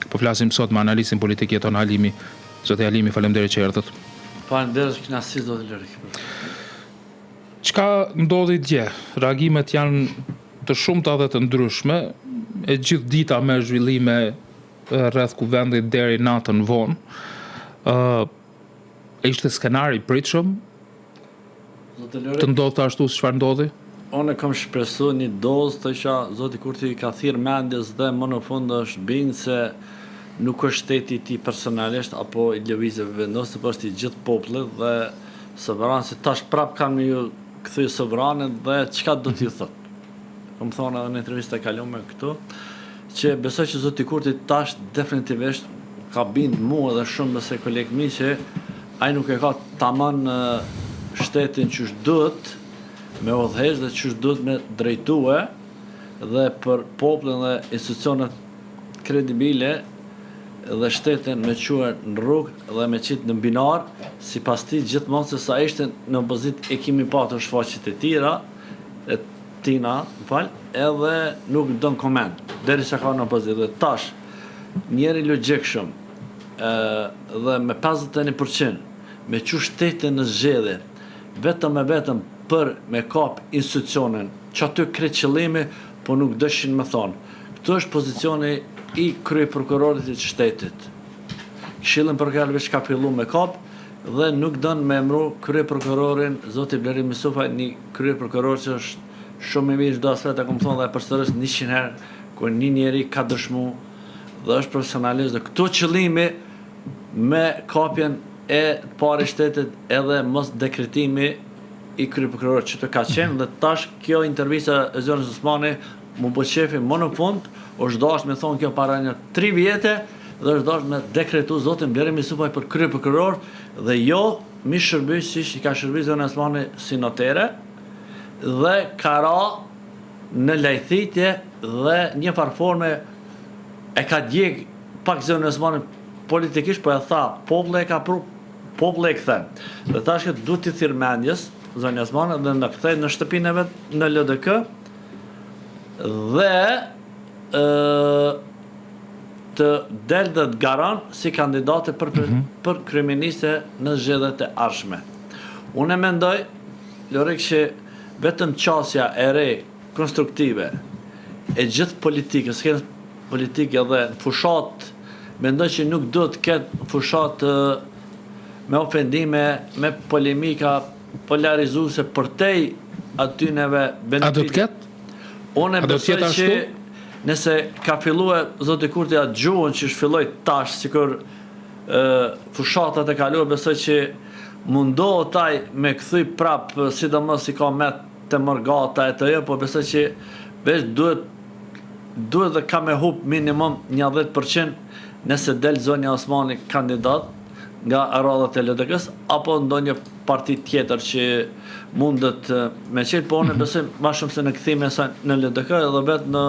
Po flasim sot me analistin politik Jeton Halimi. Zoti Halimi, faleminderit që erdhët. Faleminderit, kënaqësi zoti Lerik. Çka ndodhi dje? Reagimet janë të shumta dhe të ndryshme, e gjithë dita me zhvillime rreth kuvendit deri natën vonë. Ishte skenari i pritshëm të ndodhte ashtu si çfarë ndodhi? Unë kam shpresuar një dozë të që zoti Kurti ka thirrë mendjes dhe më në fund është bind se nuk është shteti i tij personalisht apo i lëvizjeve vendosë, por është i gjithë popullit dhe sovran se tash prap kanë ju kthy sovranën dhe çka do t'ju thotë. Kam thonë edhe në intervistë e kaluar këtu që besoj që zoti Kurti tash definitivisht ka bind mua dhe shumë besoj kolegë mi që ai nuk e ka tamam shtetin që duhet me udhëheq dhe që duhet me drejtue dhe për popullin dhe institucionet kredibile dhe shtetin me quer në rrugë dhe me qitë në binar, si pas ti gjithmonë se sa ishte në opozit e kimi patur shfaqjet e tjera, e tina, edhe nuk dën koment, deri që ka në opozit. Dhe tash, njeri logjikshëm dhe me 51%, me që shtetin në zgjedhje, vetëm për me kap institucionin, që aty kretë qëllimi, po nuk dëshin me thonë. Këtu është pozicioni i kryeprokurorit të shtetit. Këshillin prokuror veç ka filluar me kap dhe nuk don me emëru kryeprokurorin zoti Bleri Misufaj, një kryeprokuror që është shumë i mirë çdo aspekt, kom thonë dhe përsëris 100 herë, kur një njeri ka dëshmu dhe është profesionalist dhe këtu qëllimi me kapjen e parë shtetit edhe mos dekretimi i kryeprokurorit që të ka qenë dhe tash kjo intervista e zonës Osmani mu po shefi më në fund është dash me thonë kjo para një 3 vjete dhe është dash me dekretu zotin Bleri Misufaj për kryeprokuror dhe jo mi shërbëj si i ka shërbëj zonë Osmani si notere dhe ka ra në lajthitje dhe një farforme e ka djeg pak zonë Osmani politikisht, po e tha popull e ka pru, popull e kthen. Dhe tash që duhet të thirr mendjes zonë Osmani dhe në kthej në shtëpinë e vet në LDK dhe të del dhe të garan si kandidate për kryeministe në zgjedhjet e ardhshme. Unë mendoj, Lorik, që vetëm qasja e re konstruktive e gjithë politikës, politike dhe fushat, mendoj që nuk duhet të ketë fushat me ofendime, me polemika polarizuese për tej atyneve benefite. A do të ketë? Unë besoj që nëse ka filluar zoti Kurti atë gjuhën që shfilloi tash, sikur fushatat e kaluar, besoj që mundohet ai me kthy prap, sidomos i ka me të morgata e të jo, po besoj që veç duhet dhe ka me hub minimum 10% nëse del zonja Osmani kandidat nga radhët e LDK-s apo ndonjë parti tjetër që mundet me qenë, po unë besoj ma shumë se në kthime në LDK edhe vetë në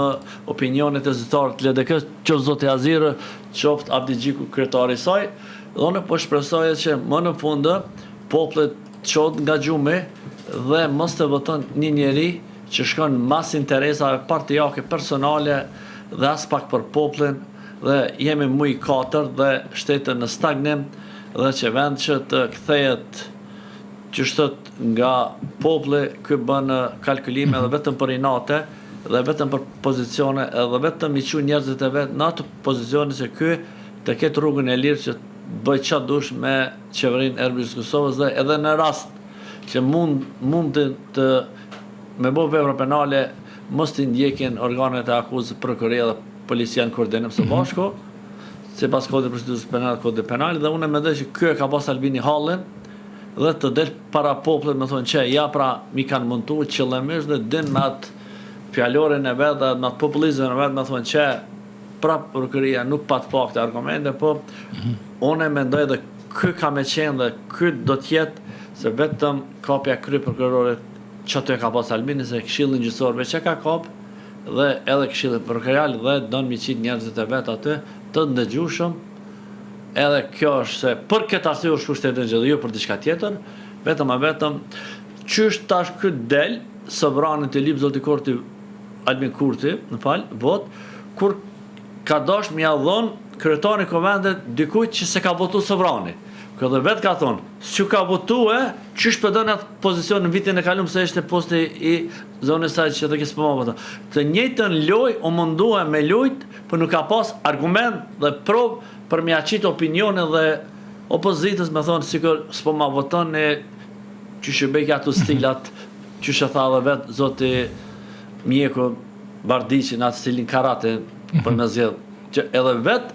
opinionet e zyrtarët të LDK, qoftë zoti Azirë, qoftë Abdi Gjiku, kryetari i saj, dhe unë po shpresoj që më në fundë popullet çohet nga gjumi dhe mos të voton një njeri që shkon mas interesave partijake personale dhe as pak për popullin dhe jemi muj 4 dhe shtetën në stagnim dhe që vend që të kthehet që shtot nga populli, ky bën kalkulime dhe vetëm për inate dhe vetëm për pozicione edhe vetëm i çu njerëzit e vet në atë pozicione që ky të ketë rrugën e lirë që bëj çfarë dush me qeverinë e Republikës Kosovës dhe edhe në rast që mund të me bo vepra penale mos të ndjekin organet e akuzës, prokuria dhe policia në koordinim së bashku, sipas kodit procedurës penale, kodit penal, dhe unë mendoj që ky e ka pas Albini hallin dhe të del para popullit me thonë që ja pra mi kanë montuar qëllimisht dhe din me atë fjalorin e vet dhe me atë populizmin e vet me thonë që prap prokuria nuk pat fakte argumente, po unë mendoj dhe ky ka me qenë dhe ky do të jetë se vetëm kapja kryeprokurorit që aty ka pas Albini se këshillin gjyqësor veç e ka kap dhe edhe këshillin prokuror dhe don mi qit njerëzit e vet aty të ndëgjueshëm. Edhe kjo është se për këtë arsye është kushtetin gjithë, jo për diçka tjetër, vetëm qysh tash ky del sovrani të lip zoti Kurti, Albin Kurti, vot, kur ka dash mi ia dhon kryetari i konventit dikujt që se ka votu sovrani. Kjo dhe vetë ka thonë, që ka votu që shpëdon atë pozicion në vitin e kalum se ishte posti i zonës saj që të kisë përma votu. Të njëjtën loj o mundua me lujt, për nuk ka pas argument dhe prov për me aqit opinione dhe opozitës me thonë, sikur s'po ma voton e që shëbej ato stilat, që shë tha dhe vetë zoti Mjeku Bardiqi në atë stilin karate për me zjedhë. Që edhe vetë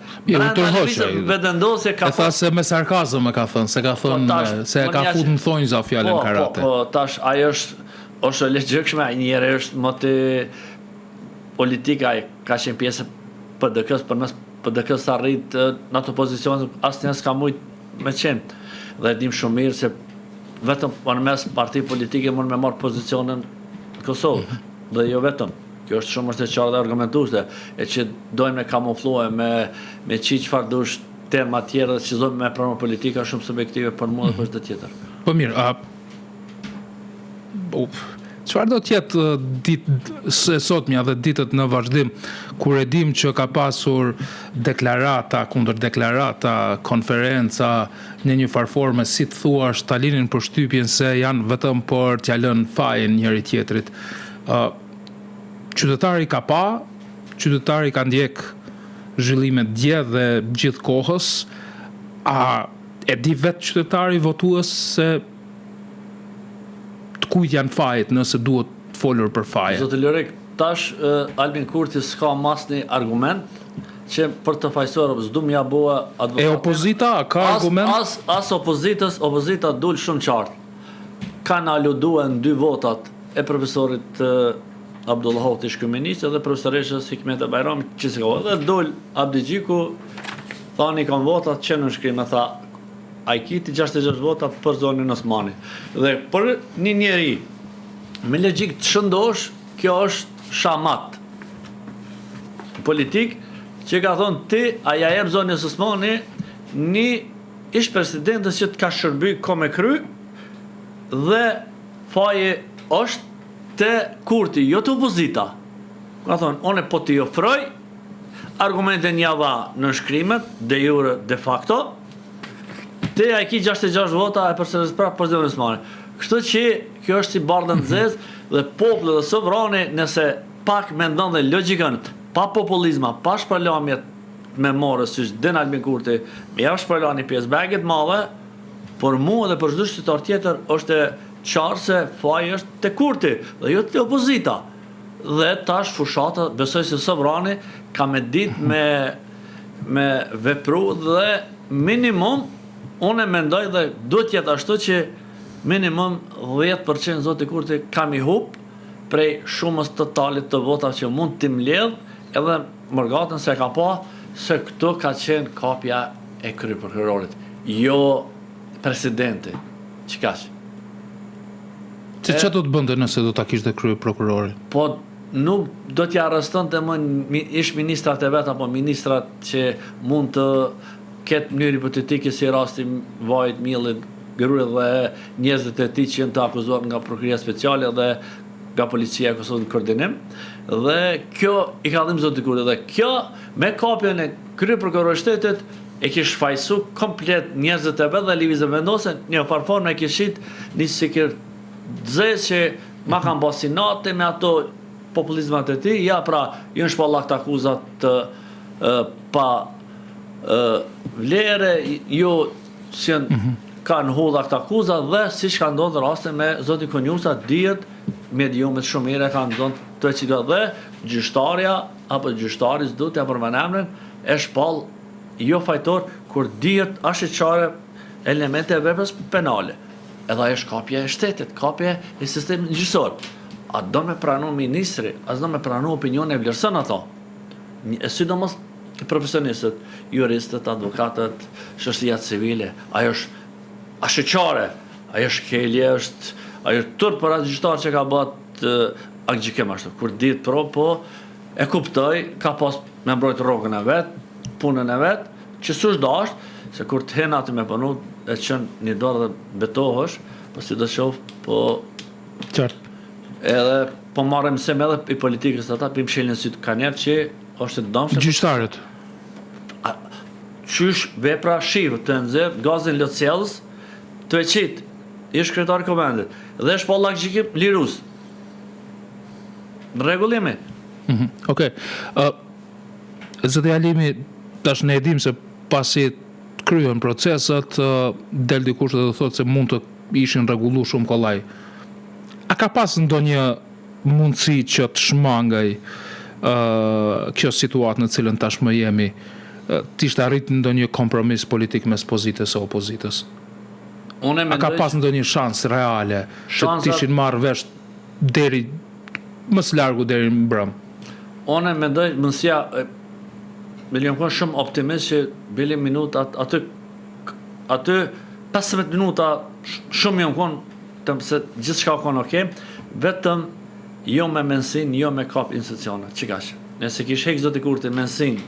vetëndosje ka tha se me sarkazëm e ka thënë, se ka thënë se ka fut në thonjza fjalën karate. Po, tash ajo është legjikshme, njëherë është moti politika ka qenë pjesë PDK-s, përmes PDK-s arrit në ato pozicione asnjë s'ka mujt me qenë. Dhe dim shumë mirë se vetëm përmes parti politike mund me marrë pozicionin në Kosovë, dhe jo vetëm. Kjo është shumë është e qartë dhe argumentuese, e që dojmë me kamuflue, me çfarë dush tema tjera, që dojmë me pranë politika shumë subjektive për mua dhe për çdo tjetër. Po mirë, çfarë do të jetë ditë së sotmja dhe ditët në vazhdim, kur e dim që ka pasur deklarata kundër deklarata, konferenca në një farforme, si të thuash, ta linin përshtypjen se janë vetëm për t'ia lënë fajin njëri tjetrit. Qytetari ka pa, qytetari ka ndjek zhvillimet dje dhe gjithë kohës, a e di vetë qytetari votues se të kujt janë fajet nëse duhet folur për faje? Zotë Lorik, tash Albin Kurti s'ka masni argument që për të fajsuar s'du m'ja bua advokatin. E opozita ka argument? As opozita dul shumë qartë. Kanë aludue në 2 votat e profesorit Abdullah Hoti shkëministë dhe profesoreshës Hikmeta Bajrami që se ka votat. Dhe dol Abdi Gjiku, thani kanë votat që në shkrimë, tha a i kiti 66 vota për zonin Osmani. Dhe për një njeri, me logjik të shëndosh, kjo është shamat politik, që ka thonë ti, a ja jep zonin Osmani, një ish presidentës që të ka shërby ko me kry, dhe faje është të Kurti, jo të opozita. Ka thonë, one po t'i ofroj, argumentin java në shkrimet, de jure, de facto, te a i ki 66 vota e përsërës prapë për zonë Osmani. Kështu që kjo është si bardën zez dhe populli dhe sovrani nëse pak me ndonë dhe logikën, pa populizma, pa shpërlamjet me morë, si që den Albin Kurti, me javë shpërla një pjesë bagit madhe, por mua dhe për çdo qytetar tjetër është qarë se faji është të Kurti dhe jo të opozita. Dhe tash fushata, besoj se sovrani ka me dit me vepru dhe minimum, unë e mendoj dhe duhet jetë ashtu që minimum 10% zoti Kurti kam i hup prej shumës totalit të votave që mund t'i mbledh, edhe mërgatën se ka pa se këtu ka qenë kapja e kryeprokurorit, jo presidenti. Që ka që? Që do të bënde nëse do ta kishte kryeprokurori? Po nuk do t'ja arrestonte më ish ministrat e vet apo ministrat që mund të ketë mënyrë hipotetike si rasti Vajit Millit, Grurit dhe njerëzit e tij që janë të akuzuar nga prokuroria speciale dhe nga policia e Kosovës në koordinim. Dhe kjo i ka dhënë zoti Kurti dhe kjo me kapjen e kryeprokurorit shtetit e kish fajsu komplet njerëzit e vet dhe lëvizën vendose një farforme e kishit një sikir dzes që ma kanë ba sinate me ato populizmat e ti, ja pra jënë shpallak të akuzat pa vlere, jo si kanë hudhak të akuzat dhe si që kanë ndodhë raste me zoti Konjusa, dijet mediumet shumë mire kanë ndodhë të qika dhe gjyshtarja apo gjyshtari s'du të përmen emrin e shpall jo fajtor kur dijet ashtë elemente e veprës penale. Edhe ajo është kapja e shtetit, kapja e sistemit gjyqësor. A do me pranu ministri, a do me pranu opinion e vlerëson ato? Sidomos profesionistët, juristët, advokatët, shoqëria civile, ajo është ashëqare, ajo është kelje, ajo është tërë për atë gjyqtar që ka bët akgjikim ashtu. Kur ditë po e kuptoj, ka pas me mbrojt rrogën e vetë, punën e vetë, që s'është dashtë, se kur të hen aty me punu, e qënë një dorë dhe betohësh, po si do shofë, po... Qartë. Edhe, po marrë mësim edhe i politikës të ta, për më shelin si të kanjerë që është të dëmshëm. Gjyqtarët. qysh vepra shivë të nxerr gazin lotcellës të e qit ish kryetar i komendit dhe shpallak gjikim lirus në rregullimi. Okej. Zoti Alimi, tash ne e dim se pasi kryen procesat, del dikush dhe thotë se mund të ishin rregulluar shumë kollaj. A ka pas ndonjë mundësi që të shmangaj kjo situatë në cilën tashmë jemi, t'ishte arrit ndonjë kompromis politik mes pozitës e opozitës? A ka pas ndonjë shans reale që t'ishin marrë vesh deri më së largu deri në brëm? Unë mendoj mësia me jam kon shumë optimist që bile minuta aty 15 minuta shumë jam kon se gjithçka kon okay, vetëm jo me mensin, jo me kap institucione, çikash. Nëse kish hek zoti Kurti mensin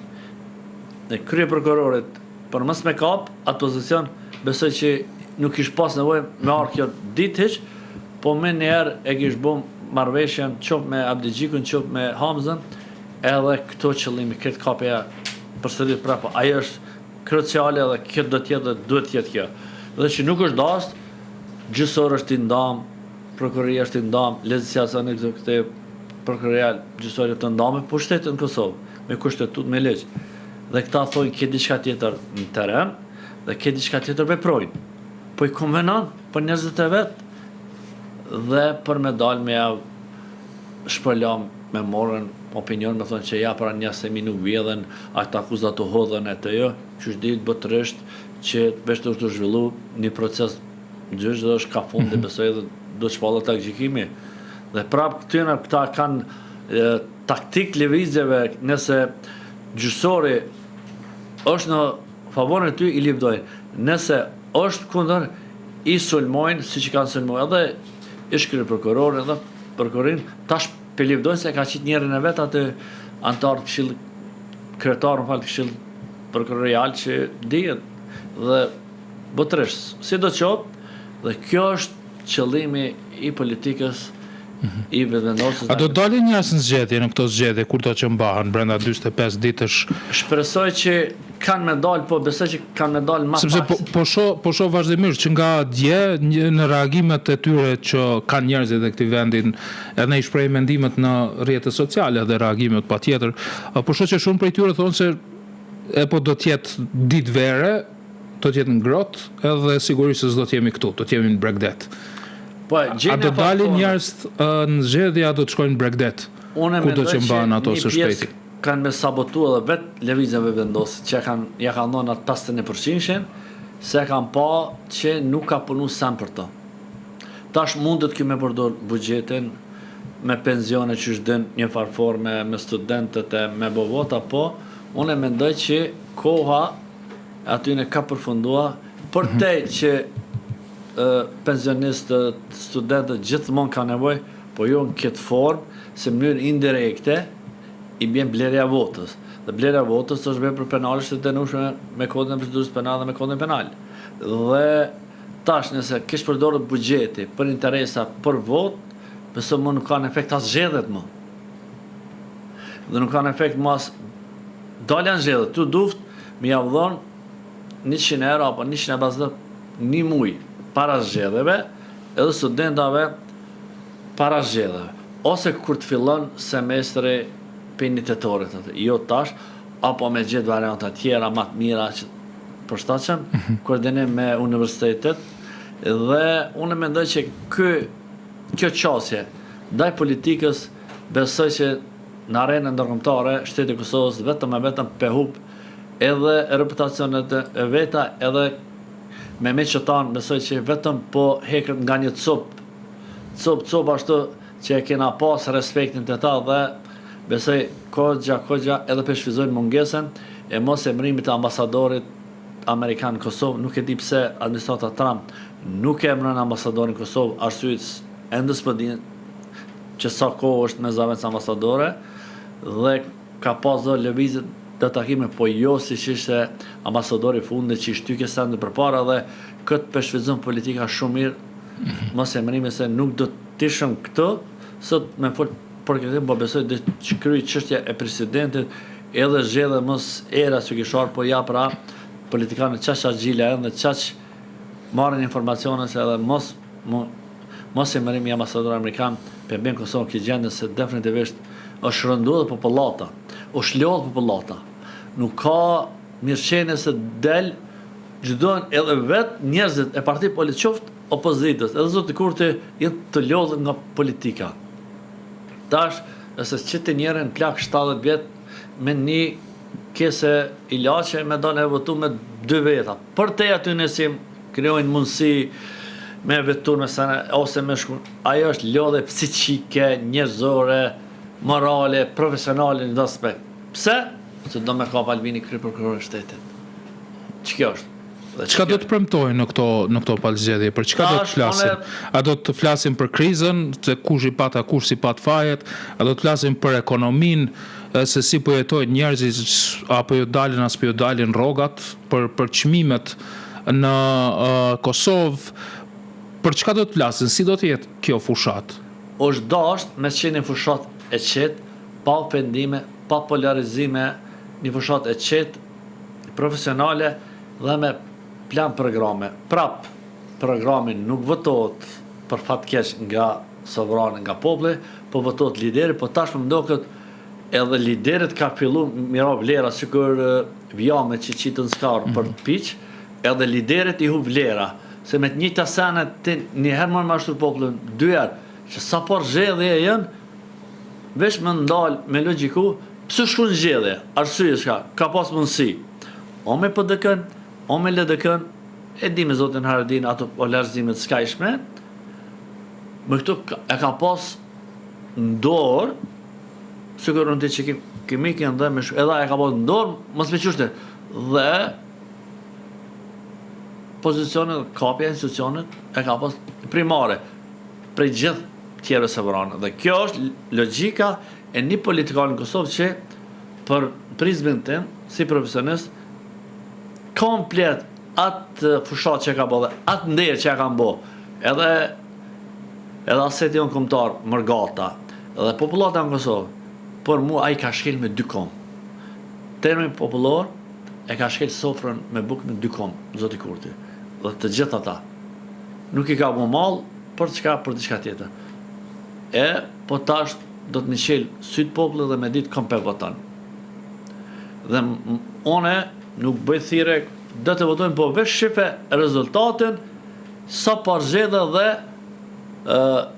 e krye prokurorit për mos me kap atë pozicion, besoj që nuk kish pas nevojë me arë kjo ditë hiç, po më njëherë e kish bëm marrëveshjen qoftë me Abdigjikun, qoftë me Hamzën, edhe këto qëllimi, këtë kapja përsërit prapë, ajo është kruciale dhe kjo do të jetë dhe duhet të jetë kjo. Dhe që nuk është dast, gjyqësor është i ndam, prokuroria është i ndam, legislacioni ekzekutiv, prokuroria gjyqësore të ndam, po shteti në Kosovë, me kushtetut, me ligj. Dhe këta thonë ke diçka tjetër në teren, dhe ke diçka tjetër veprojnë. Po i konvenon për njerëzit e vet, dhe për me dalë me ja shpërlam me morën opinion, me thonë që ja pra një semi nuk vjedhen, ata akuzat të hodhen e të jo, që është ditë botërësht që veç të është të zhvillu një proces gjysh dhe është ka fundi, besoj dhe do të shpallë të gjykimi. Dhe prapë këta kanë taktik lëvizjeve, nëse gjyqësori është në favorin e ty, i lëvdojnë. Nëse është kundër, i sulmojnë, si që kanë sulmojnë, edhe ish krye prokurorin, edhe prokurorin, tash për lëvdojnë se ka qitë njerën e vetë atë antarë të këshillë, kryetarë në falë të këshillë prokurorial që dihet, dhe botërështë, si do qopë, dhe kjo është qëllimi i politikës i vendosës. A do dalin njerëz në zgjedhje në këto zgjedhje kur do që mbahen brenda 45 ditësh? Shpresoj që kanë me dalë, po besoj që kanë me dalë më sepse po shoh vazhdimisht që nga dje në reagimet e tyre që kanë njerëzit e këtij vendin, edhe ne i shpreh mendimet në rrjetet sociale dhe reagimet patjetër, po shoh që shumë prej tyre thonë se po do të jetë ditë vere, do të jetë ngrohtë, edhe sigurisht se s'do të jemi këtu, do të jemi në Bregdet. Po, a do dalin njerëz në zgjedhje, a do të shkojnë në Bregdet? Ku do që mbahen ato së shpejti? Kanë me sabotu edhe vetë lëvizjeve vendosit, që ja kanë ndonë atë 51%, se kanë pa që nuk ka punu sen për to. Tash mundet kjo me përdor buxhetin, me penzione që shdën një farforme, me studentët e me bovota, po unë e mendoj që koha aty në ka përfundua, për te që pensionistët, studentët gjithmonë ka nevoj, po jo në këtë formë, se mënyrë indirekte i bjen blerja votës. Dhe blerja votës është vepër penale që të dënueshme me kodin e procedurës penale dhe me kodin penal. Dhe tash nëse kish përdorur buxheti për interesa për votë, besoj më nuk kanë efekt as zgjedhjet më. Dhe nuk kanë efekt më as dalën zgjedhjet. Tu duft më ia dhon 100 euro apo 150 një muj para zgjedhjeve, edhe studentave para zgjedhjeve. Ose kur të fillon semestri për një tetorit, jo tash, apo me gjithë varianta tjera më të mira që përshtatshëm, koordinim me universitetet, dhe unë mendoj që kjo qasje ndaj politikës besoj që në arenën ndërkombëtare shteti i Kosovës vetëm e vetëm pehup edhe reputacionet e veta, edhe me qëtan besoj që vetëm po hekët nga një cop ashtu që e kena pas respektin të ta, dhe besoj kogja edhe përshfizojnë mungesën e mos emërimit të ambasadorit Amerikan në Kosovë. Nuk e di pse administrata Trump nuk e emëron ambasadorin në Kosovë, arsyet endës për din që sa kohë është me zavendës ambasadore, dhe ka pas do lëvizit të takime, po jo si që ishte ambasadori fundit që ishtë tyke sende për para, dhe këtë përshvizon politika shumë mirë, mos e mërime se nuk do të ishëm këtë, sot me folë për këtë, po besoj dhe që kryj qështja e presidentit, edhe zgjedhje mos era që kishar, po ja pra politikanët qaq agjile dhe qaq marrin informacione se edhe mos e mërim i ambasador amerikan për ben Kosovë këtë gjendën se definitivisht është rëndu dhe popullata, është lodhë popullata. Nuk ka mirëqenie se del gjithdojnë edhe vetë njerëzit e parti politik qoftë opozitës, edhe zoti Kurti jenë të lodhë nga politika. Tash, nëse që të njerën plak 70 vjetë me një kese ilaçe me do në votu me 2 veta. Për te aty nësim krijojnë mundësi me vetur me sene, ose me shku. Ajo është lodhe psiqike, njerëzore, morale, profesionale në aspekt. Pse? Se do me kap Albini kryeprokurori i shtetit. Ç'kjo është? Çka do të premtojnë në këto palëzgjedhje? Për çka do të flasim? A do të flasim për krizën, se kush i pat, kush si pat fajet? A do të flasim për ekonominë, se si po jetojnë njerëzit, apo ju dalin as po ju dalin rrogat, për çmimet në Kosovë? Për çka do të flasin? Si do të jetë kjo fushat? Është dashur me qenë fushat e qetë, pa ofendime, pa polarizime, një fushat e qetë, profesionale dhe me plan programe. Prap, programin nuk votohet për fat keq nga sovrani, nga populli, po votohet lideri, po tashmë ndoket edhe liderit ka fillu mira vlera, sikur vjame që qitën skarë për të piq, edhe liderit i hu vlera, se me të njëjta sene ti njëherë më mashtur popullin, 2 herë, që sa por zgjedhje janë, veç më ndalë me logjiku, pse shkruan zgjedhje, arsye shka, ka pas mundësi, o me PDK-n, o me LDK-n, e di me zotin Haradin ato polarzimet s'ka ishme, me këtu e ka pas ndorë, sikur në ti që kemi kënë dhe me shumë, edhe e ka pas ndorë, mos me qështë, dhe pozicionet, kapja institucionet, e ka pas primare, prej gjithë tjere se vëranë. Dhe kjo është logjika e një politikanë në Kosovë që për prizmin tim, si profesionist, komplet atë fushat që ka bo dhe atë nderë që ka bo, edhe aseti unë kombëtar Mërgata, edhe popullata në Kosovë, për mu a i ka shkel me 2 kom. Termin popullor e ka shkel sofrën me buk me 2 kom, zoti Kurti. Dhe të gjithë ata. Nuk i ka bo malë për diçka tjetër. Po tash do të më qel sytë popullit dhe me ditë kom pe voton. Dhe one nuk bëj thire, do të votojnë, po veç shife rezultatin, sa parzgjedhje dhe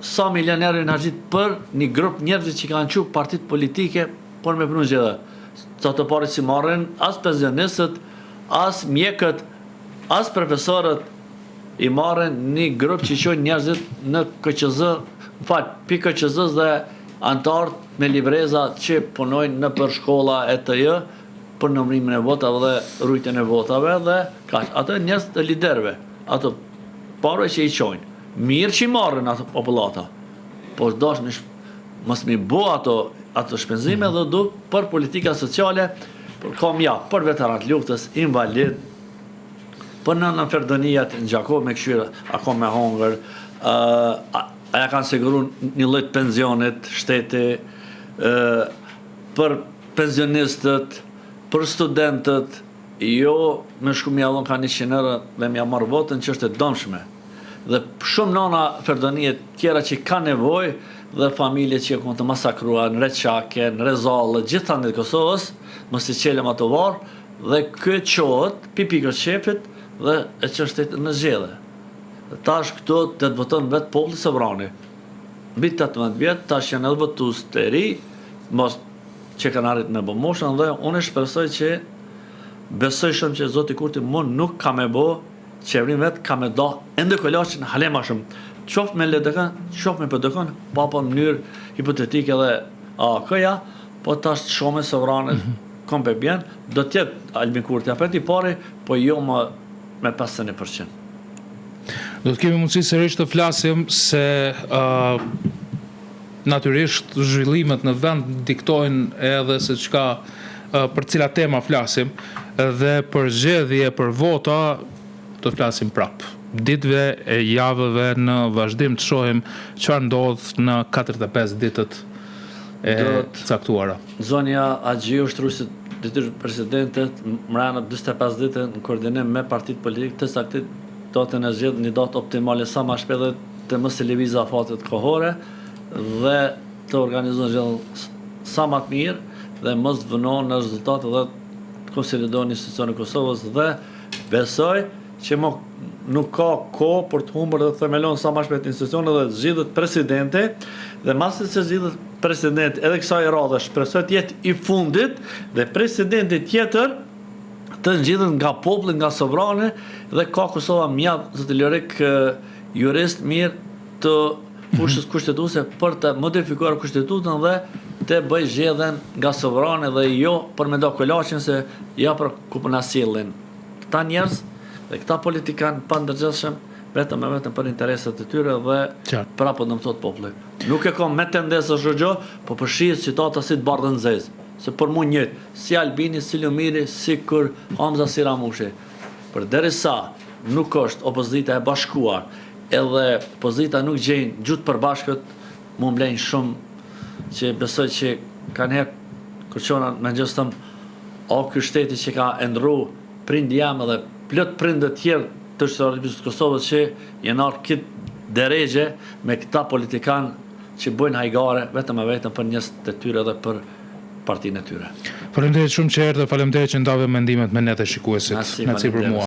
sa milionerë në harxhit për një grup njerëzit që kanë qenë partit politike, por me punu zgjedhje. Sa të parit si marrin, as pensionistët, as mjekët, as profesorët i marrin një grup që qojnë njerëzit në KQZ, pi KQZ dhe antarët me libreza që punojnë në për shkolla ETJ, për numrimin e votave dhe rujtjen e votave dhe kaq. Ato njerëz të liderëve, ato parë që i qojnë. Mirë që i marrin ato popullata. Po dash mos mi bo ato shpenzime dhe du për politika sociale, për veteranët luftës, invalid, për në Ferdonijat në Gjakov me këshyra, ako me hongër, aja kanë siguru një lloj pensionit, shteti, për pensionistët, për studentët, jo me shku mjallon ka 100 euro dhe mja marrë votën që është e dëmshme. Dhe shumë nana Ferdonijet tjera që ka nevoj dhe familje që kënë të masakrua në Reçake, në Rezallë, gjitha në Kosovës, më si qelem ato varë, dhe këtë qohët, pipikër qepit dhe e që është në zgjedhje. Tash këto të voton vetë populli sovrani. Mbi 18 vjetë, tash janë edhe votues të ri, mos që kanë arrit me bo moshën, dhe unë shpresoj që besoj shumë që zoti Kurti mund nuk ka me bo qevrin vetë, ka me do ende kollaqin halema shumë. Qoftë me LDK, qoftë me PDK, pa po në mënyrë hipotetike dhe këja, po tash shumë sovranët kom pe bjen, do tjetë Albin Kurti apet i pari, po jo me 50%. Do të kemi mundësi sërish të flasim se natyrisht zhvillimet në vend diktojnë edhe se çka për cilat tema flasim, dhe për zgjedhje, për vota do të flasim prap. Ditëve e javëve në vazhdim të shohim çfarë ndodh në 45 ditët e caktuara. Zonja Agjiu, shtruesit detyrë presidentit mrena 45 ditë në koordinim me partitë politike të saktit do të në zgjedh një datë optimale sa më shpejt dhe të mos të lëvizë afatet kohore dhe të organizojnë zgjedhje sa më të mirë dhe mos të vënohen në rezultate dhe të konsolidohen institucionet e Kosovës dhe besoj që nuk ka kohë për të humbur dhe të themelon sa më shpejt institucionet dhe zgjidhet presidenti dhe masi se zgjidhet presidenti edhe kësaj radhe shpresoj të jetë i fundit dhe presidenti tjetër të ngjidhet nga populli, nga sovrani dhe ka Kosova mjaft zoti Lorik jurist mirë të fushës kushtetuese për të modifikuar kushtetutën dhe të bëj zgjedhjen nga sovrani dhe jo për me do kolaqen se ja për ku po na sillin këta njerëz dhe këta politikanë pa ndërgjegjshëm vetëm për interesat e tyre dhe prapo dëmtohet populli. Nuk e kam me tendencë ashtu gjë, po përshihet situata si të bardhën zezë. Se për mu njëtë, si Albini, si Lumiri, si kur Hamza si Ramushi. Për derisa nuk është opozita e bashkuar, edhe opozita nuk gjenë gjutë përbashkët, mu mblejnë shumë që besoj që kanë herë kërqona me gjëstëm o ky shteti që ka ndru prindi jam edhe plot prindë tjerë të Republikës Kosovës që jenë arë këtë deregje me këta politikanë që bojnë hajgare vetëm e vetëm për njës të tyre dhe për partinë e tyre. Faleminderit shumë që erdhe, faleminderit që ndave mendimet me ne të shikuesit. Merci për mua.